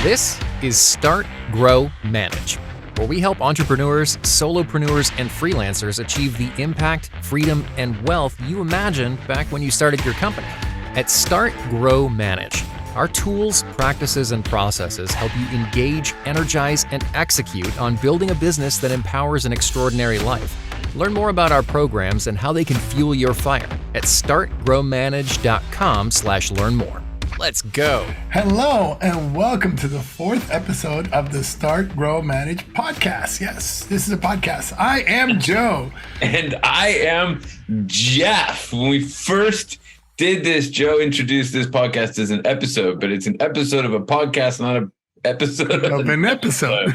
This is Start, Grow, Manage, where we help entrepreneurs, solopreneurs, and freelancers achieve the impact, freedom, and wealth you imagined back when you started your company. At Start, Grow, Manage, our tools, practices, and processes help you engage, energize, and execute on building a business that empowers an extraordinary life. Learn more about our programs and how they can fuel your fire at startgrowmanage.com/learn more. Let's go. Hello, and welcome to the fourth episode of the Start, Grow, Manage podcast. Yes, this is a podcast. I am Joe. And I am Jeff. When we first did this, Joe introduced this podcast as an episode, but it's an episode of a podcast, not an episode of an episode.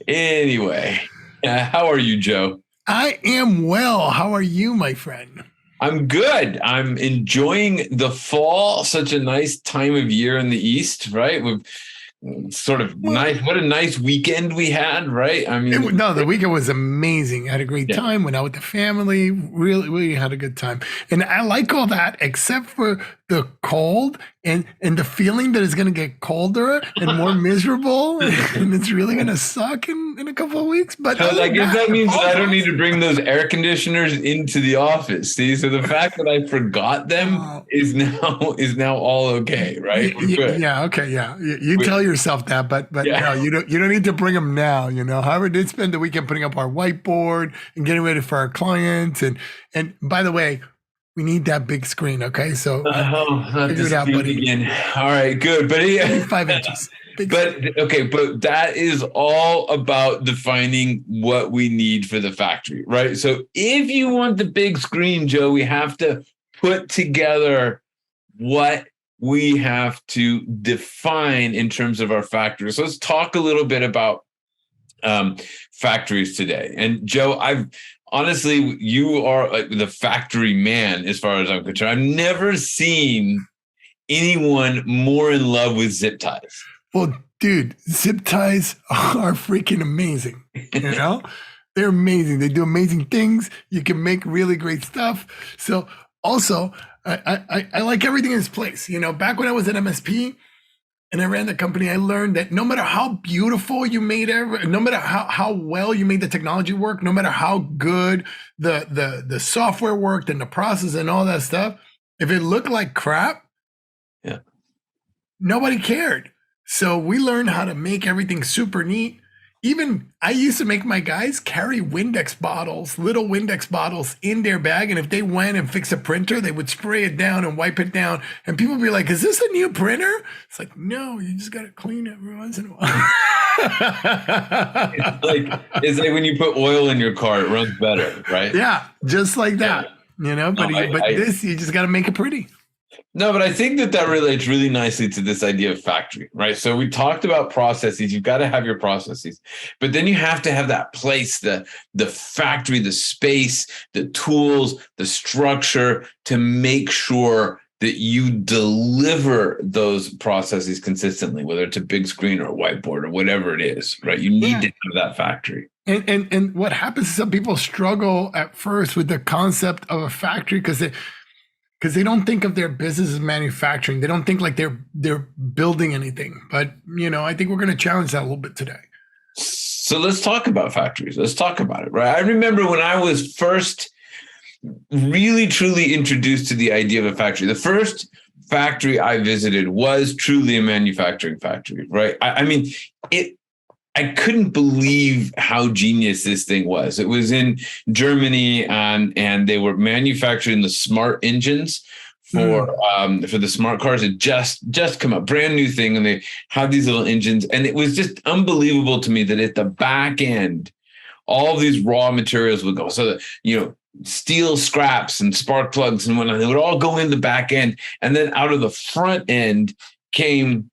Anyway, how are you, Joe? I am well. How are you, my friend? I'm good. I'm enjoying the fall. Such a nice time of year in the East, right? We've sort of nice. What a nice weekend we had, right? I mean, the weekend was amazing. I had a great time. Went out with the family. Really had a good time. And I like all that, except for the cold and the feeling that it's going to get colder and more miserable, and it's really going to suck in a couple of weeks. But so I guess that means that I don't need to bring those air conditioners into the office. See, so the fact that I forgot them is now all okay, right? Yeah, okay, yeah. You tell yourself that, but yeah. No, you don't need to bring them now. You know, however, did spend the weekend putting up our whiteboard and getting ready for our clients, and by the way, we need that big screen, okay? So figure it out, buddy. Again. All right, good. But 5 inches. But that is all about defining what we need for the factory, right? So if you want the big screen, Joe, we have to put together what we have to define in terms of our factory. So let's talk a little bit about factories today. And Joe, honestly, you are like the factory man as far as I'm concerned. I've never seen anyone more in love with zip ties. Well, dude, zip ties are freaking amazing. You know, they're amazing. They do amazing things. You can make really great stuff. So also, I like everything in its place. You know, back when I was at MSP and I ran the company, I learned that no matter how beautiful you made it, no matter how well you made the technology work, no matter how good the software worked and the process and all that stuff, if it looked like crap, nobody cared. So we learned how to make everything super neat. Even I used to make my guys carry Windex bottles, little Windex bottles in their bag. And if they went and fixed a printer, they would spray it down and wipe it down. And people would be like, is this a new printer? It's like, no, you just got to clean it every once in a while. It's like when you put oil in your car, it runs better, right? Yeah, just like that, you know, but this, you just got to make it pretty. No, but I think that relates really nicely to this idea of factory, right? So we talked about processes. You've got to have your processes, but then you have to have that place, the factory, the space, the tools, the structure to make sure that you deliver those processes consistently, whether it's a big screen or a whiteboard or whatever it is, right? You need to have that factory. And what happens is some people struggle at first with the concept of a factory because they don't think of their business as manufacturing. They don't think like they're building anything. But, you know, I think we're going to challenge that a little bit today. So let's talk about factories. Let's talk about it, right? I remember when I was first really, truly introduced to the idea of a factory. The first factory I visited was truly a manufacturing factory, right? I couldn't believe how genius this thing was. It was in Germany, and they were manufacturing the smart engines for the smart cars. It just come up, brand new thing, and they had these little engines, and it was just unbelievable to me that at the back end, all of these raw materials would go. So that, you know, steel scraps and spark plugs and whatnot, they would all go in the back end, and then out of the front end came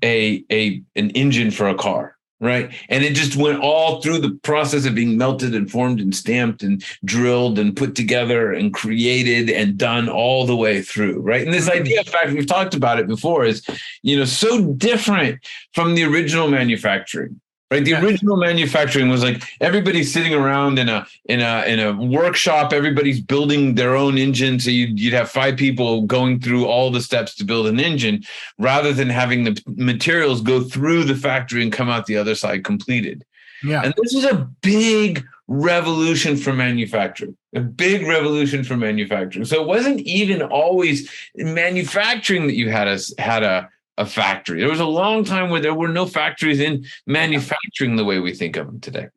an engine for a car. Right. And it just went all through the process of being melted and formed and stamped and drilled and put together and created and done all the way through. Right. And this idea, in fact, we've talked about it before, is, you know, so different from the original manufacturing. right? The Yeah. original manufacturing was like everybody's sitting around in a workshop. Everybody's building their own engine. So you'd have 5 people going through all the steps to build an engine, rather than having the materials go through the factory and come out the other side completed. Yeah. And this is a big revolution for manufacturing, a big revolution for manufacturing. So it wasn't even always manufacturing that you had a factory. There was a long time where there were no factories in manufacturing the way we think of them today,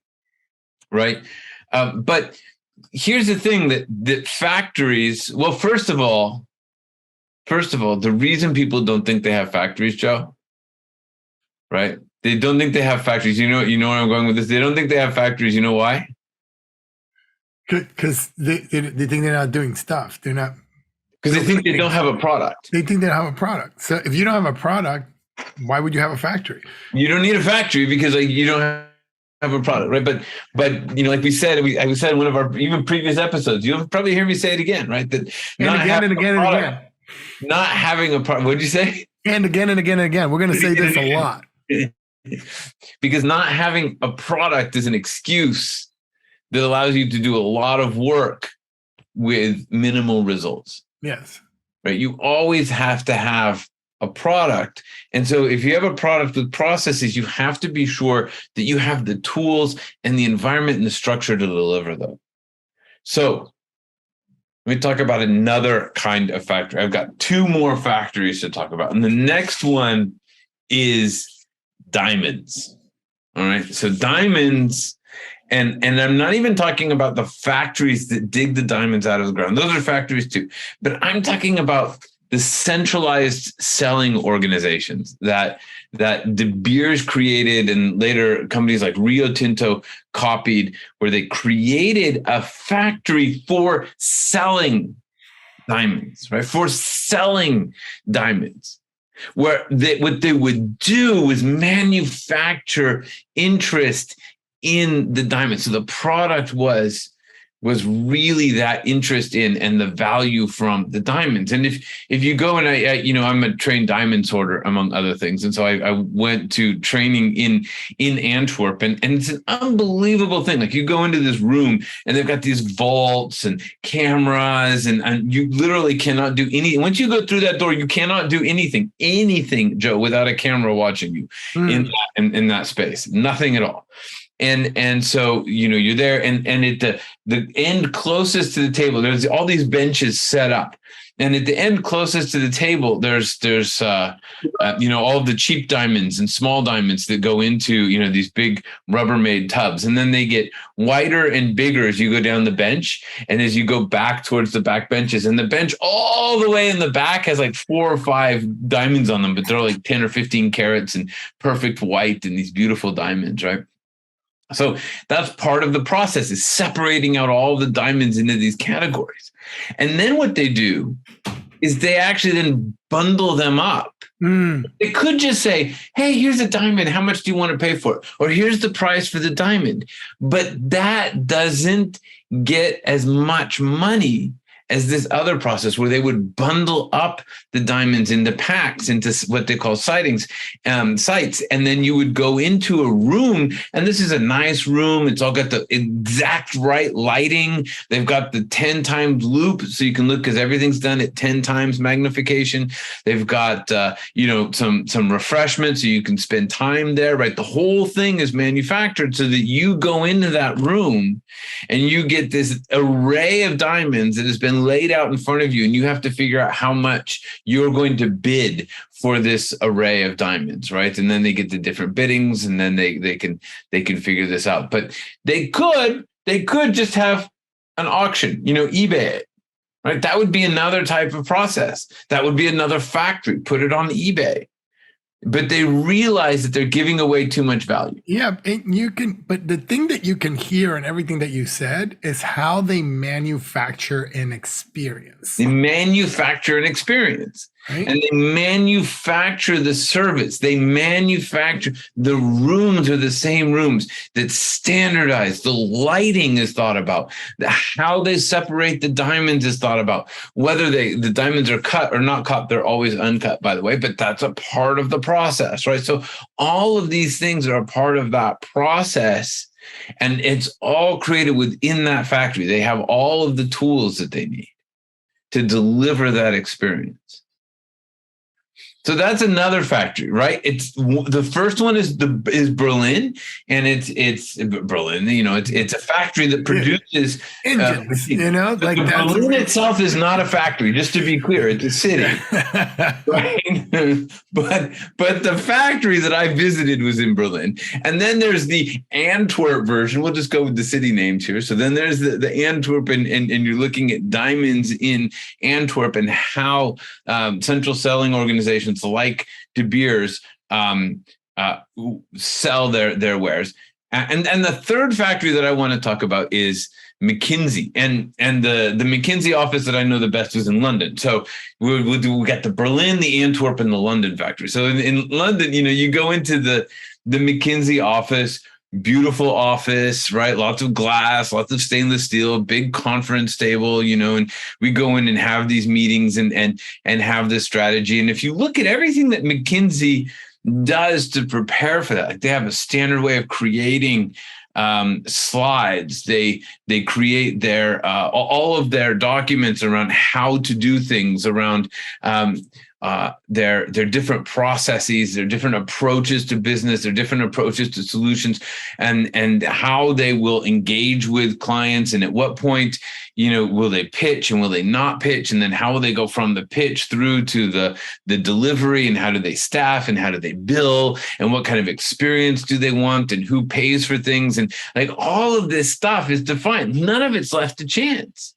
right? But here's the thing that factories, well, first of all, the reason people don't think they have factories, Joe, right? They don't think they have factories. You know where I'm going with this? They don't think they have factories. You know why? Because they think they're not doing stuff. They're not. Because they think they don't have a product. They think they don't have a product. So if you don't have a product, why would you have a factory? You don't need a factory because you don't have a product, right? But like we said, I said in one of our even previous episodes, you'll probably hear me say it again, right? That and again. Not having a product. What did you say? And again and again and again. We're going to say this a lot. Because not having a product is an excuse that allows you to do a lot of work with minimal results. Yes. Right. You always have to have a product. And so if you have a product with processes, you have to be sure that you have the tools and the environment and the structure to deliver them. So let me talk about another kind of factory. I've got 2 more factories to talk about. And the next one is diamonds. All right. So diamonds, and I'm not even talking about the factories that dig the diamonds out of the ground. Those are factories too. But I'm talking about the centralized selling organizations that De Beers created, and later companies like Rio Tinto copied, where they created a factory for selling diamonds, right? For selling diamonds. Where what they would do was manufacture interest in the diamond. So the product was really that interest in and the value from the diamonds. And if you go, and I'm a trained diamond sorter, among other things. And so I went to training in Antwerp, and it's an unbelievable thing. Like, you go into this room and they've got these vaults and cameras, and you literally cannot do anything. Once you go through that door, you cannot do anything, Joe, without a camera watching you in that space. Nothing at all. And so, you're there, and at the end closest to the table, there's all these benches set up. And at the end closest to the table, there's all of the cheap diamonds and small diamonds that go into, these big Rubbermaid tubs. And then they get whiter and bigger as you go down the bench. And as you go back towards the back benches, and the bench all the way in the back has like 4 or 5 diamonds on them, but they're like 10 or 15 carats and perfect white and these beautiful diamonds, right? So that's part of the process, is separating out all the diamonds into these categories. And then what they do is they actually then bundle them up. They could just say, hey, here's a diamond. How much do you want to pay for it? Or here's the price for the diamond. But that doesn't get as much money as this other process, where they would bundle up the diamonds into packs, into what they call sites. And then you would go into a room, and this is a nice room. It's all got the exact right lighting. They've got the 10 times loop, so you can look, because everything's done at 10 times magnification. They've got, some refreshments, so you can spend time there, right? The whole thing is manufactured so that you go into that room and you get this array of diamonds that has been laid out in front of you, and you have to figure out how much you're going to bid for this array of diamonds, right? And then they get the different biddings, and then they can figure this out. But they could just have an auction, eBay it, right? That would be another type of process. That would be another factory, put it on eBay. But they realize that they're giving away too much value. Yeah, but the thing that you can hear in everything that you said is how they manufacture an experience. They manufacture an experience. Right? And they manufacture the service. They manufacture the rooms are the same rooms that's standardized. The lighting is thought about. How they separate the diamonds is thought about. Whether the diamonds are cut or not cut, they're always uncut, by the way, but that's a part of the process, right? So all of these things are a part of that process, and it's all created within that factory. They have all of the tools that they need to deliver that experience. So that's another factory, right? It's the first one is Berlin, and it's Berlin. It's a factory that produces engines. Like Berlin itself is not a factory. Just to be clear, it's a city, right? but the factory that I visited was in Berlin, and then there's the Antwerp version. We'll just go with the city names here. So then there's the Antwerp, and you're looking at diamonds in Antwerp and how central selling organizations like De Beers sell their wares. And the third factory that I want to talk about is McKinsey. And the McKinsey office that I know the best is in London. So we'll get the Berlin, the Antwerp, and the London factory. So in London, you go into the McKinsey office. Beautiful office, right? Lots of glass, lots of stainless steel, big conference table, and we go in and have these meetings and have this strategy. And if you look at everything that McKinsey does to prepare for that, like they have a standard way of creating slides. They create their all of their documents around how to do things, around their different processes, their different approaches to business, their different approaches to solutions, and how they will engage with clients, and at what point, will they pitch and will they not pitch, and then how will they go from the pitch through to the delivery, and how do they staff, and how do they bill, and what kind of experience do they want, and who pays for things, and like all of this stuff is defined. None of it's left to chance.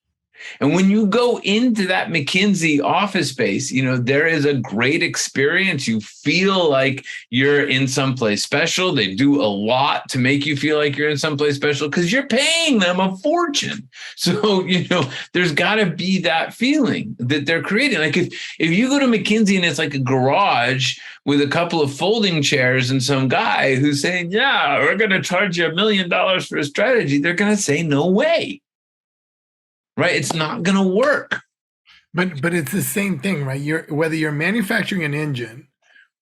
And when you go into that McKinsey office space, there is a great experience. You feel like you're in someplace special. They do a lot to make you feel like you're in someplace special because you're paying them a fortune. So, there's got to be that feeling that they're creating. Like if you go to McKinsey and it's like a garage with a couple of folding chairs and some guy who's saying, yeah, we're going to charge you $1 million for a strategy, they're going to say, no way. Right? It's not going to work. But it's the same thing, right? Whether you're manufacturing an engine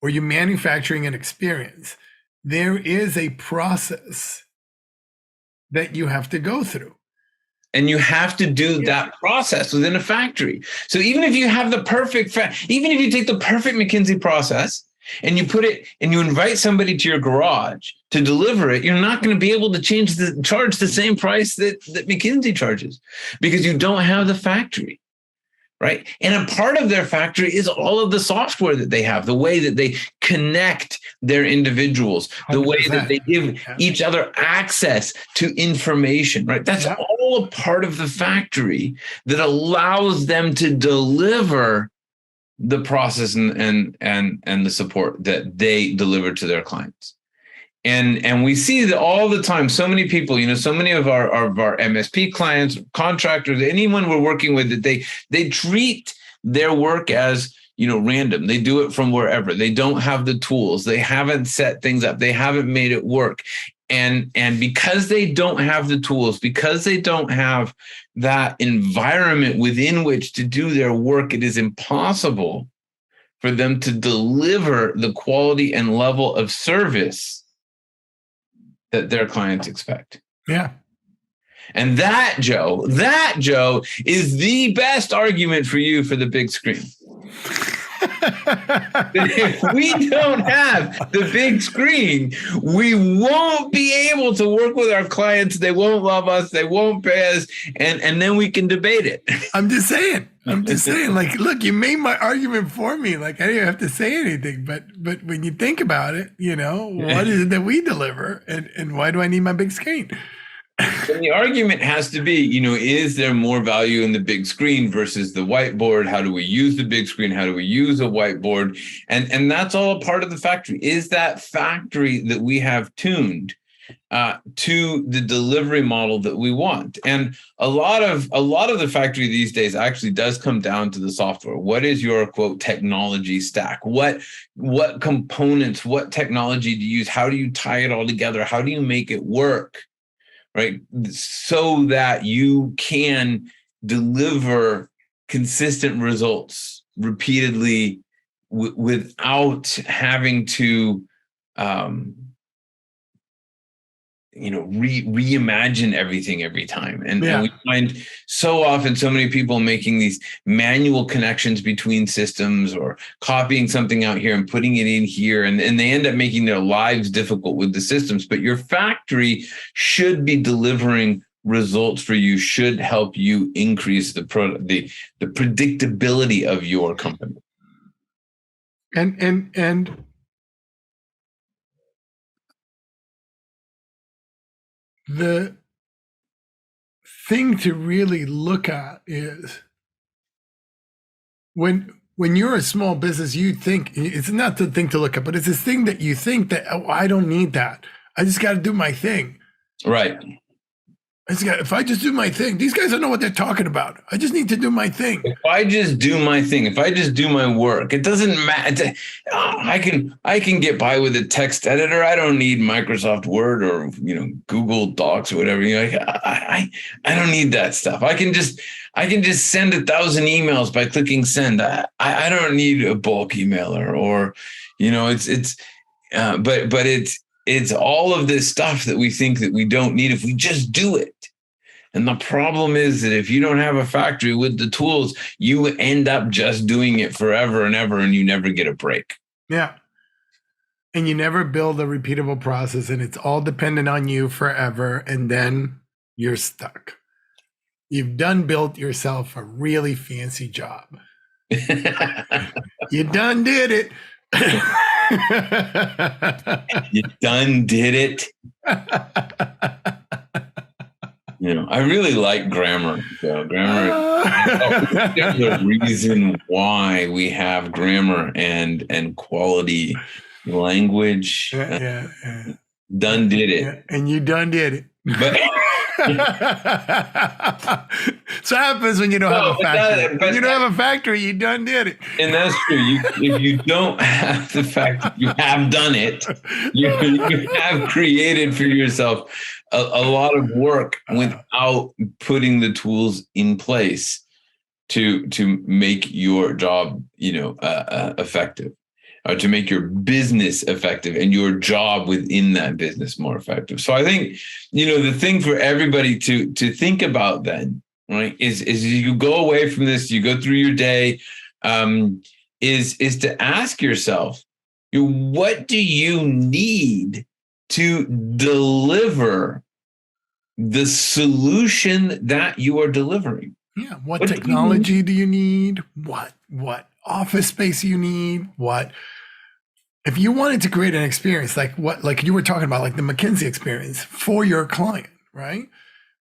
or you're manufacturing an experience, there is a process that you have to go through. And you have to do that process within a factory. So even if you have even if you take the perfect McKinsey process and you put it and you invite somebody to your garage to deliver it, you're not going to be able to charge the same price that McKinsey charges because you don't have the factory, right? And a part of their factory is all of the software that they have, the way that they connect their individuals, the 100%. Way that they give each other access to information, right? That's all a part of the factory that allows them to deliver the process and the support that they deliver to their clients. And we see that all the time. So many people, so many of our MSP clients, contractors, anyone we're working with, that they treat their work as random. They do it from wherever. They don't have the tools. They haven't set things up. They haven't made it work. And because they don't have the tools, because they don't have that environment within which to do their work, it is impossible for them to deliver the quality and level of service that their clients expect. Yeah. And that, Joe, is the best argument for you for the big screen. If we don't have the big screen, we won't be able to work with our clients. They won't love us. They won't pay us. And then we can debate it. I'm just saying, like, look, you made my argument for me. Like, I didn't have to say anything. But when you think about it, what is it that we deliver? And why do I need my big screen? And the argument has to be, is there more value in the big screen versus the whiteboard? How do we use the big screen? How do we use a whiteboard? And that's all a part of the factory. Is that factory that we have tuned to the delivery model that we want. And a lot of the factory these days actually does come down to the software. What is your quote technology stack? What components, what technology do you use? How do you tie it all together? How do you make it work? Right? So that you can deliver consistent results repeatedly without having to reimagine everything every time. And we find so often so many people making these manual connections between systems or copying something out here and putting it in here. And they end up making their lives difficult with the systems. But your factory should be delivering results for you, should help you increase the predictability of your company. And the thing to really look at is when you're a small business, you think it's not the thing to look at, but it's this thing that you think that, oh, I don't need that. I just got to do my thing. Right. If I just do my thing, these guys don't know what they're talking about. I just need to do my thing. If I just do my thing, if I just do my work, it doesn't matter. I can get by with a text editor. I don't need Microsoft Word or Google Docs or whatever. I don't need that stuff. I can just send 1,000 emails by clicking send. I don't need a bulk emailer or it's all of this stuff that we think that we don't need if we just do it. And the problem is that if you don't have a factory with the tools, you end up just doing it forever and ever, and you never get a break. Yeah. And you never build a repeatable process, and it's all dependent on you forever. And then you're stuck. You've built yourself a really fancy job. You done did it. You done did it. I really like grammar. So grammar is the reason why we have grammar and quality language. Yeah. Done did it. Yeah, and you done did it. But so happens when you don't have a factory. When you don't have a factory, you done did it. And that's true. If you don't have the fact that you have done it, you have created for yourself a lot of work without putting the tools in place to make your job, effective. Or to make your business effective and your job within that business more effective. So I think, the thing for everybody to think about then, right, is you go away from this, you go through your day, is to ask yourself, what do you need to deliver the solution that you are delivering? Yeah. What technology do you need? What office space you need? If you wanted to create an experience like you were talking about, like the McKinsey experience for your client, right?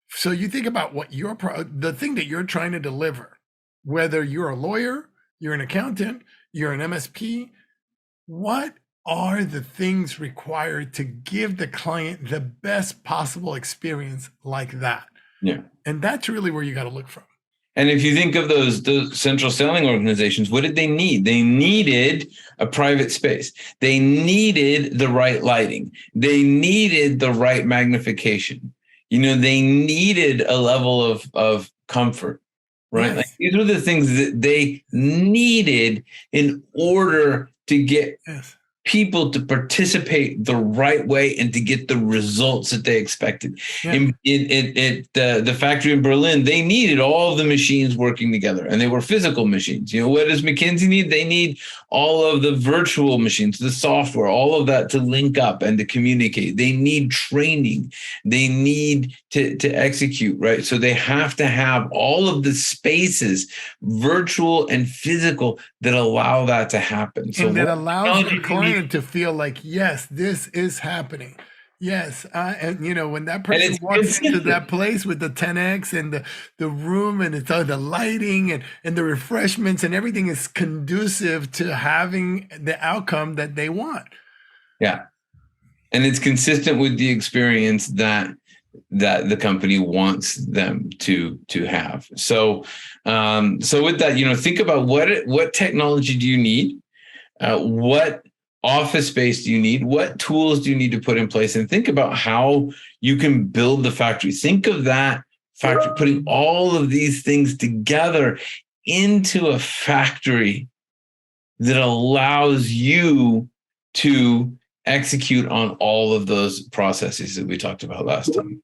So you think about what the thing that you're trying to deliver, whether you're a lawyer, you're an accountant, you're an MSP, what are the things required to give the client the best possible experience like that? Yeah. And that's really where you got to look from. And if you think of those central selling organizations, what did they need? They needed a private space. They needed the right lighting. They needed the right magnification. They needed a level of comfort, right? Yes. Like these were the things that they needed in order to get people to participate the right way and to get the results that they expected. Yeah. In the factory in Berlin, they needed all of the machines working together, and they were physical machines. What does McKinsey need? They need all of the virtual machines, the software, all of that to link up and to communicate. They need training. They need to execute, right? So they have to have all of the spaces, virtual and physical, that allow that to happen. So that allows the client to feel like, yes, this is happening. Yes. And when that person walks into that place with the 10X and the room and it's all the lighting and the refreshments and everything is conducive to having the outcome that they want. Yeah. and it's consistent with the experience that the company wants them to have. So with that, think about what technology do you need, what office space do you need, what tools do you need to put in place, and think about how you can build the factory. Think of that factory, putting all of these things together into a factory that allows you to execute on all of those processes that we talked about last time.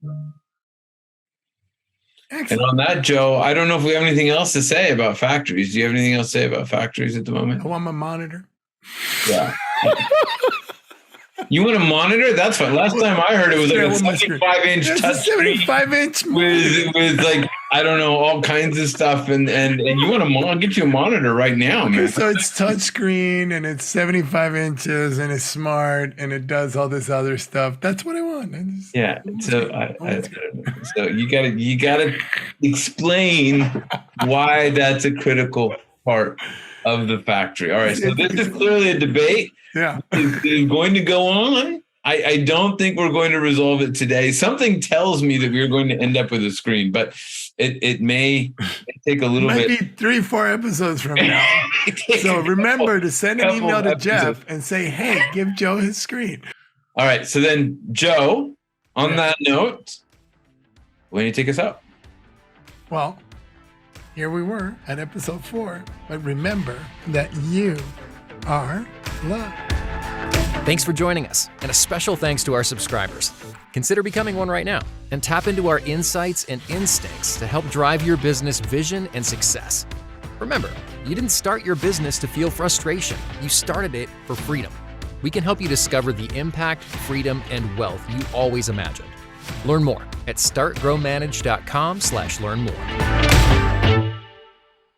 Excellent. And on that, Joe, I don't know if we have anything else to say about factories. Do you have anything else to say about factories at the moment? I want my monitor. Yeah. You want a monitor? That's fine. Last time I heard it was like a 75-inch touch screen 75-inch with like, I don't know, all kinds of stuff. And you want I'll get you a monitor right now, man. So it's touch screen and it's 75 inches and it's smart and it does all this other stuff. That's what I want. So you gotta explain why that's a critical part of the factory. All right. So this is clearly a debate. Yeah. It's going to go on. I don't think we're going to resolve it today. Something tells me that we're going to end up with a screen, but it may take a little bit. Maybe 3-4 episodes from now. So remember to send an email to Jeff and say, hey, give Joe his screen. All right. So then, Joe, on that note, when you take us out? Well, here we were at episode 4. But remember that you are loved. Thanks for joining us, and a special thanks to our subscribers. Consider becoming one right now and tap into our insights and instincts to help drive your business vision and success. Remember, you didn't start your business to feel frustration. You started it for freedom. We can help you discover the impact, freedom, and wealth you always imagined. Learn more at startgrowmanage.com/learn more.